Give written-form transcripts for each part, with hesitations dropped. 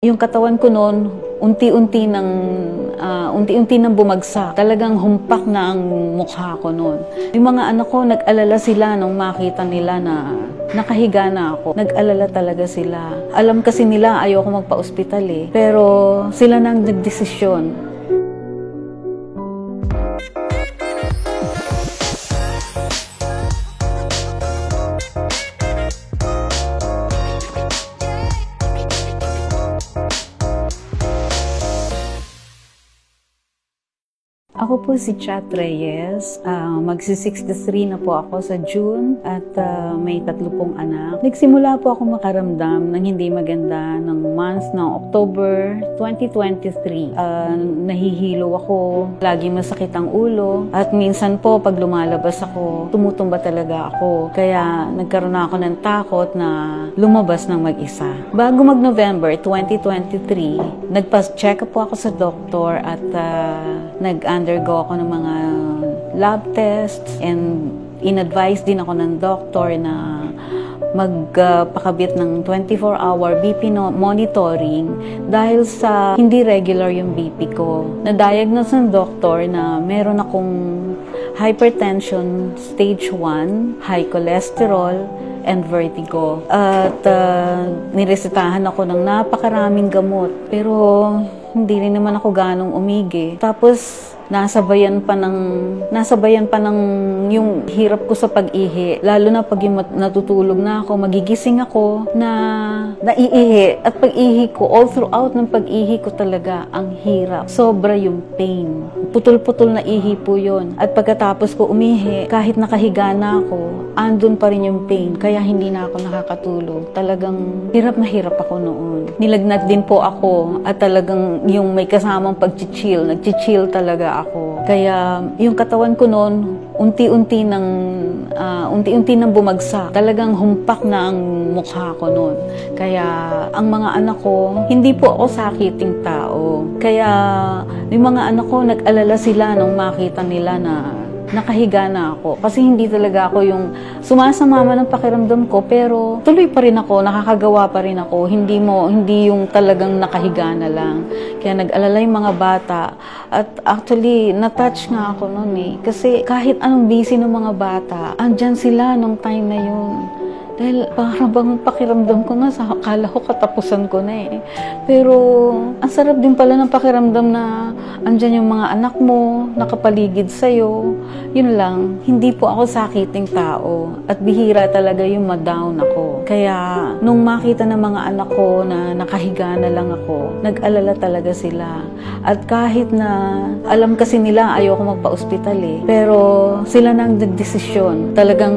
Yung katawan ko noon, unti-unti nang bumagsak. Talagang humpak na ang mukha ko noon. Yung mga anak ko, nag-alala sila nung makita nila na nakahiga na ako. Nag-alala talaga sila. Alam kasi nila ayoko magpa-ospital eh. Pero sila nang nagdesisyon. Ako po si Chat Reyes. Magsi-63 na po ako sa June at may 3 pong anak. Nagsimula po ako makaramdam ng hindi maganda ng month ng October 2023. Nahihilo ako, lagi masakit ang ulo at minsan po pag lumalabas ako, tumutumba talaga ako. Kaya nagkaroon ako ng takot na lumabas ng mag-isa. Bago mag-November 2023, nagpa-check up po ako sa doktor at nag-undergo ako ng mga lab tests and in-advise din ako ng doktor na magpakabit ng 24-hour BP monitoring dahil sa hindi regular yung BP ko. Na-diagnose ng doktor na meron akong hypertension stage 1, high cholesterol, and vertigo. At niresetahan ako ng napakaraming gamot. Pero hindi rin naman ako ganong umigi. Tapos nasabayan pa ng yung hirap ko sa pag-ihi. Lalo na pag natutulog na ako, magigising ako na naiihi. At pag-ihi ko, all throughout ng pag-ihi ko talaga, ang hirap. Sobra yung pain. Putol-putol na ihi po yun. At pagkatapos ko umihi, kahit nakahiga na ako, andun pa rin yung pain. Kaya hindi na ako nakakatulog. Talagang hirap na hirap ako noon. Nilagnat din po ako at talagang yung may kasamang pag-chill. Nag-chill talaga ako. Kaya yung katawan ko noon, unti-unti nang bumagsak. Talagang humpak na ang mukha ko noon. Kaya ang mga anak ko, hindi po ako sakiting tao. Kaya yung mga anak ko, nag-alala sila nung makita nila na nakahiga na ako. Kasi hindi talaga ako yung sumasama ng pakiramdam ko, pero tuloy pa rin ako, nakakagawa pa rin ako. Hindi yung talagang nakahiga na lang. Kaya nag-alala yung mga bata. At actually, na-touch nga ako noon eh. Kasi kahit anong busy ng mga bata, andyan sila nung time na yun. Dahil parang bang pakiramdam ko nga, akala ko katapusan ko na eh. Pero ang sarap din pala ng pakiramdam na andyan yung mga anak mo, nakapaligid sa'yo. Yun lang, hindi po ako sakiting tao at bihira talaga yung ma-down ako. Kaya nung makita ng mga anak ko na nakahiga na lang ako, nag-alala talaga sila. At kahit na alam kasi nila ayoko magpa-ospital eh, pero sila nang nagdesisyon. Talagang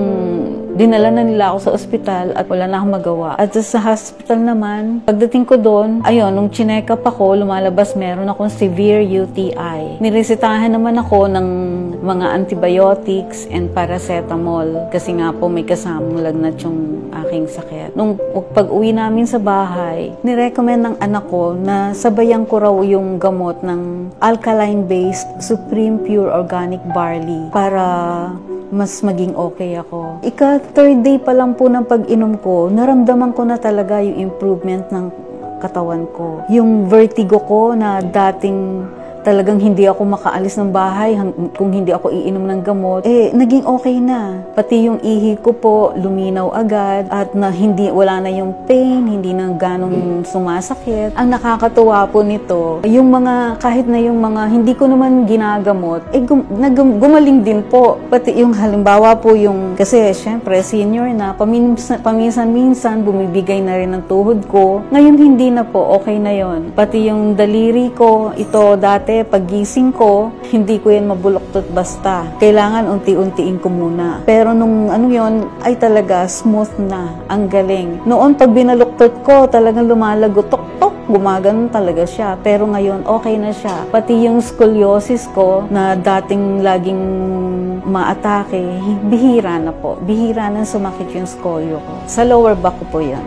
dinala na nila ako sa ospital at wala na akong magawa. At sa hospital naman, pagdating ko doon, ayun, nung chinek up ako, lumalabas meron akong severe UTI. Niresetahan naman ako ng mga antibiotics and paracetamol kasi nga po may kasamang lagnat yung aking sakit. Nung pag-uwi namin sa bahay, nirecommend ng anak ko na sabayan ko raw yung gamot ng alkaline-based Supreme Pure Organic Barley para mas maging okay ako. Ika-third day pa lang po ng pag-inom ko, naramdaman ko na talaga yung improvement ng katawan ko. Yung vertigo ko na dating talagang hindi ako makaalis ng bahay kung hindi ako iinom ng gamot, naging okay na. Pati yung ihi ko po, luminaw agad at wala na yung pain, hindi na ganong sumasakit. Ang nakakatuwa po nito, yung mga, kahit na yung mga hindi ko naman ginagamot, gumaling din po. Pati yung halimbawa po yung, kasi syempre senior na, paminsan-minsan bumibigay na rin ng tuhod ko. Ngayon hindi na po, okay na yon. Pati yung daliri ko, ito dati, paggising ko, hindi ko yan mabuloktot basta. Kailangan unti-untiin ko muna. Pero nung yon ay talaga smooth na. Ang galing. Noon pag binaluktot ko, talagang lumalago, tok-tok, gumaganon talaga siya. Pero ngayon, okay na siya. Pati yung scoliosis ko, na dating laging maatake, bihira na po. Bihira na sumakit yung scolio ko. Sa lower back ko po yan.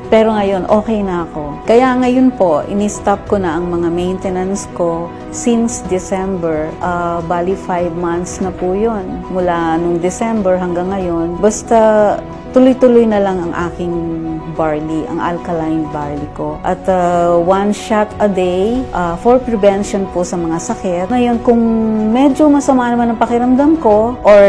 Pero ngayon, okay na ako. Kaya ngayon po, ini-stop ko na ang mga maintenance ko since December. Bali 5 months na po yun. Mula nung December hanggang ngayon. Basta tuloy-tuloy na lang ang aking barley, ang alkaline barley ko. At 1 shot a day for prevention po sa mga sakit. Ngayon, kung medyo masama naman ang pakiramdam ko or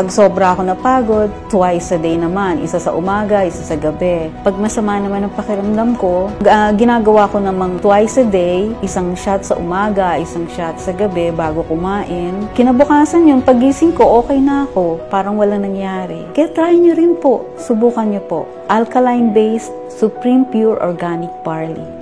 sobra ako napagod, twice a day naman. Isa sa umaga, isa sa gabi. Pag masama naman ang pakiramdam ko, ginagawa ko namang twice a day, isang shot sa umaga, isang shot sa gabi bago kumain. Kinabukasan yun, pagising ko, okay na ako. Parang walang nangyari. Kaya try nyo rin po. Subukan nyo po. Alkaline-based, Supreme Pure Organic Barley.